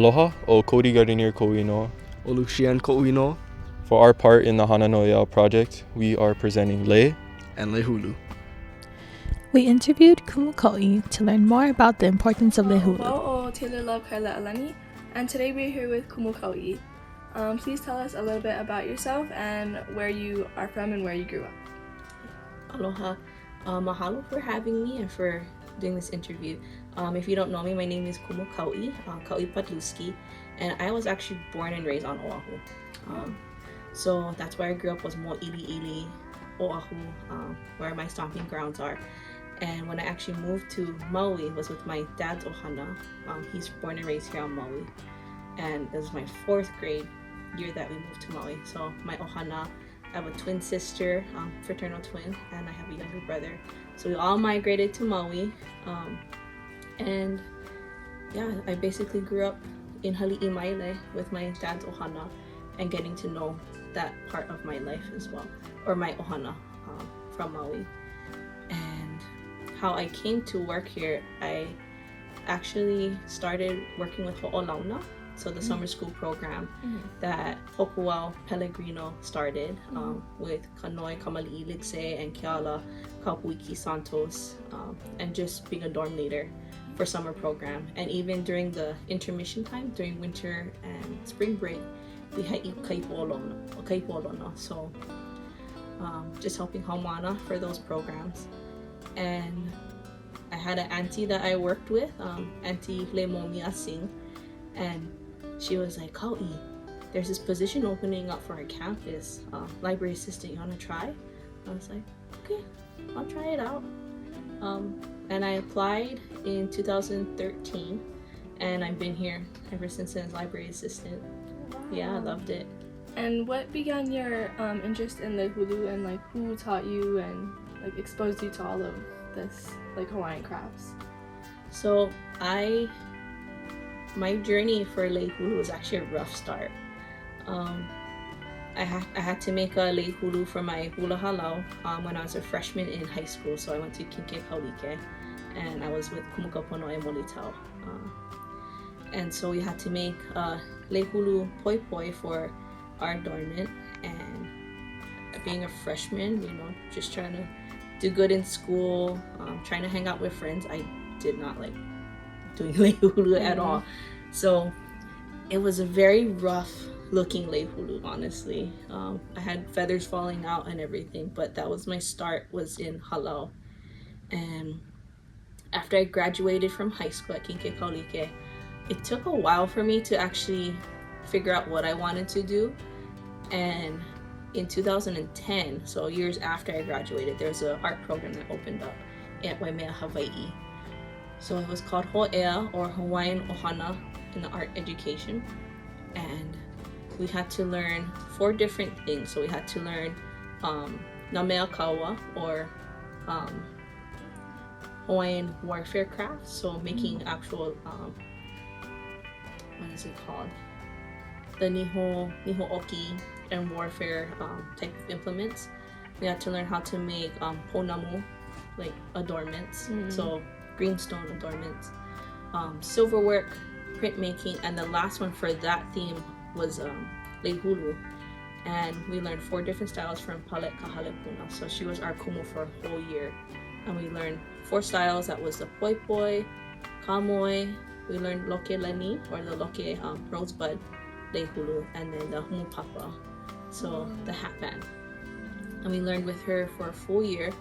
Aloha, o Cody Gardenier Kauʻi noa. O Lucian Kauʻi noa. For our part in the Hana no Iao project, we are presenting Lei And Lei Hulu. We interviewed Kumu Kauʻi to learn more about the importance of Lei Hulu. O Taylor Love Kaileʻalani, and today we're here with Kumu Kauʻi. Please tell us a little bit about yourself and where you are from and where you grew up. Aloha. Mahalo for having me and for doing this interview. If you don't know me, my name is Kumu Kauʻi, Kauʻi Padluski, and I was actually born and raised on Oahu. So that's where I grew up, was Moʻiliʻili, Oahu, where my stomping grounds are. And when I actually moved to Maui, it was with my dad's ohana. He's born and raised here on Maui. And it was my 4th grade year that we moved to Maui. So my ohana, I have a twin sister, fraternal twin, and I have a younger brother. So we all migrated to Maui. And yeah, I basically grew up in Hali'i Maile with my dad's ohana and getting to know that part of my life as well, or my ohana from Maui. And how I came to work here, I actually started working with Ho'olauna, so the summer school program that Hokuau Pellegrino started with Kanoi Kamali'i Ligse and Keala Kaupuiki Santos, and just being a dorm leader for summer program. And even during the intermission time, during winter and spring break, we had kaipuolona, so just helping Haumana for those programs. And I had an auntie that I worked with, Auntie Lemomi Asing, and she was like, Kauʻi, there's this position opening up for our campus, library assistant, you want to try? I was like, okay, I'll try it out. And I applied in 2013, and I've been here ever since as library assistant. Wow. Yeah, I loved it. And what began your interest in Lei Hulu, and like who taught you and like exposed you to all of this like Hawaiian crafts? So my journey for Lei Hulu was actually a rough start. I had to make a Lei Hulu for my hula halau when I was a freshman in high school. So I went to Kinke Kaulike, and I was with Kumu Kauʻi and Molitau. And so we had to make a Lei Hulu poi poi for our adornment. And being a freshman, just trying to do good in school, trying to hang out with friends, I did not like doing Lei Hulu at all. So it was a very rough looking Lei Hulu, honestly. I had feathers falling out and everything, but that was my start, was in halau. And after I graduated from high school at Kinke Kaulike, it took a while for me to actually figure out what I wanted to do. And in 2010, so years after I graduated, there was an art program that opened up at Waimea, Hawaii. So it was called Ho'ea, or Hawaiian Ohana in the art education. And we had to learn 4 different things. So we had to learn na mea kaua, or Hawaiian warfare crafts. So making actual, what is it called? The niho oki and warfare type of implements. We had to learn how to make pounamu, like adornments, so greenstone adornments, silverwork, printmaking, and the last one for that theme was Lei Hulu. And we learned 4 different styles from Palet Kahalepuna. So she was our kumu for a whole year. And we learned 4 styles. That was the poi poi, kamoi, we learned loke leni, or the loke rosebud Lei Hulu, and then the humu papa, so the hat band. And we learned with her for a full year.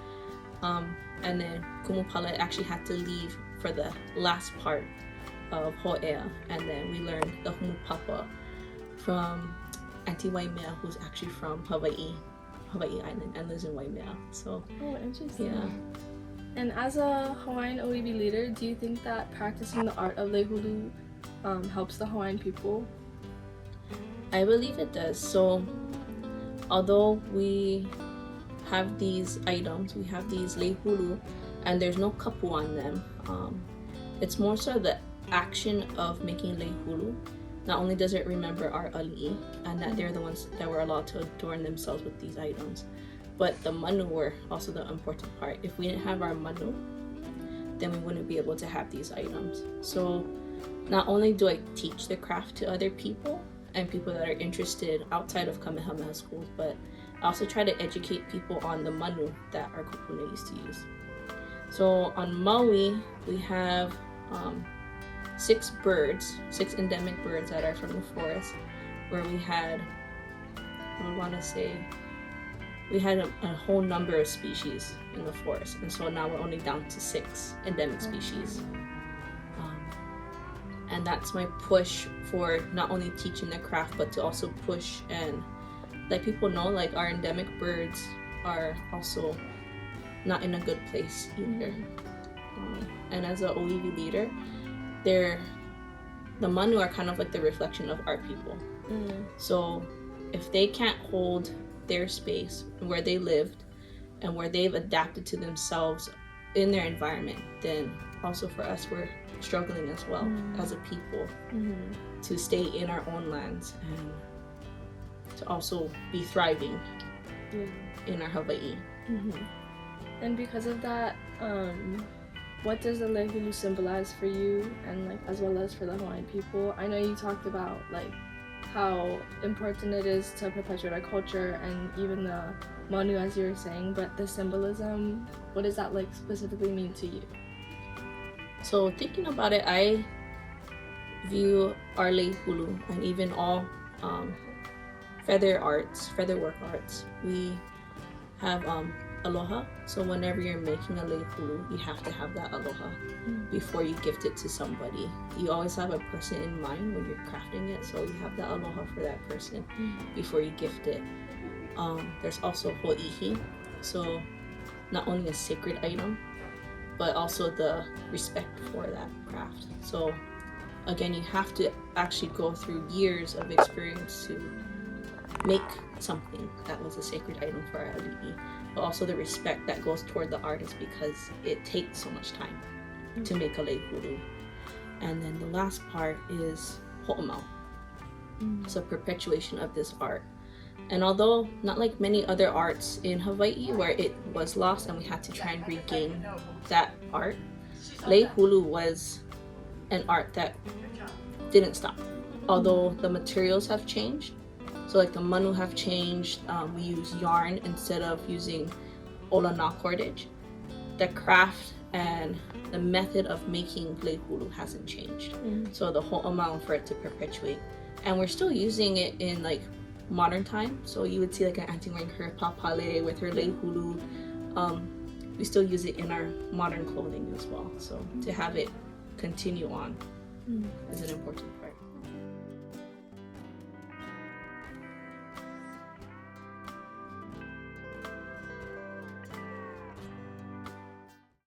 And then Kumu Pala actually had to leave for the last part of Ho'ea, and then we learned the humu papa from Auntie Waimea, who's actually from Hawaii Island, and lives in Waimea. So interesting. Yeah. And as a Hawaiian ʻōiwi leader, do you think that practicing the art of Lei Hulu helps the Hawaiian people? I believe it does. So although we have these items, we have these Lei Hulu, and there's no kapu on them, it's more so the action of making Lei Hulu. Not only does it remember our ali'i, and that they're the ones that were allowed to adorn themselves with these items, but the manu were also the important part. If we didn't have our manu, then we wouldn't be able to have these items. So not only do I teach the craft to other people and people that are interested outside of Kamehameha schools, but I also try to educate people on the manu that our kupuna used to use. So on Maui, we have 6 endemic birds that are from the forest, where we had, we had a whole number of species in the forest, and so now we're only down to 6 endemic species. And that's my push for not only teaching the craft, but to also push and let people know like our endemic birds are also not in a good place either. And as a ʻōiwi leader, the manu are kind of like the reflection of our people. So if they can't hold their space where they lived and where they've adapted to themselves in their environment, then also for us, we're struggling as well as a people to stay in our own lands and to also be thriving in our Hawaii. And because of that, what does the Lei Hulu symbolize for you, and like as well as for the Hawaiian people? I know you talked about like how important it is to perpetuate our culture and even the manu, as you were saying, but the symbolism, what does that like specifically mean to you? So thinking about it, I view our Lei Hulu and even all featherwork arts. We have aloha. So whenever you're making a Lei Hulu, you have to have that aloha before you gift it to somebody. You always have a person in mind when you're crafting it, so you have that aloha for that person before you gift it. There's also ho'ihi, so not only a sacred item, but also the respect for that craft. So again, you have to actually go through years of experience to make something that was a sacred item for our ali'i, but also the respect that goes toward the artist because it takes so much time to make a Lei Hulu. And then the last part is ho'omau, so perpetuation of this art. And although not like many other arts in Hawaii where it was lost and we had to try and regain that art, Lei Hulu was an art that didn't stop. Although the materials have changed, so like the manu have changed, we use yarn instead of using olana cordage. The craft and the method of making Lei Hulu hasn't changed. So the whole amount for it to perpetuate. And we're still using it in like modern time, so you would see like an auntie wearing her papale with her Lei Hulu. We still use it in our modern clothing as well, so to have it continue on is an important part.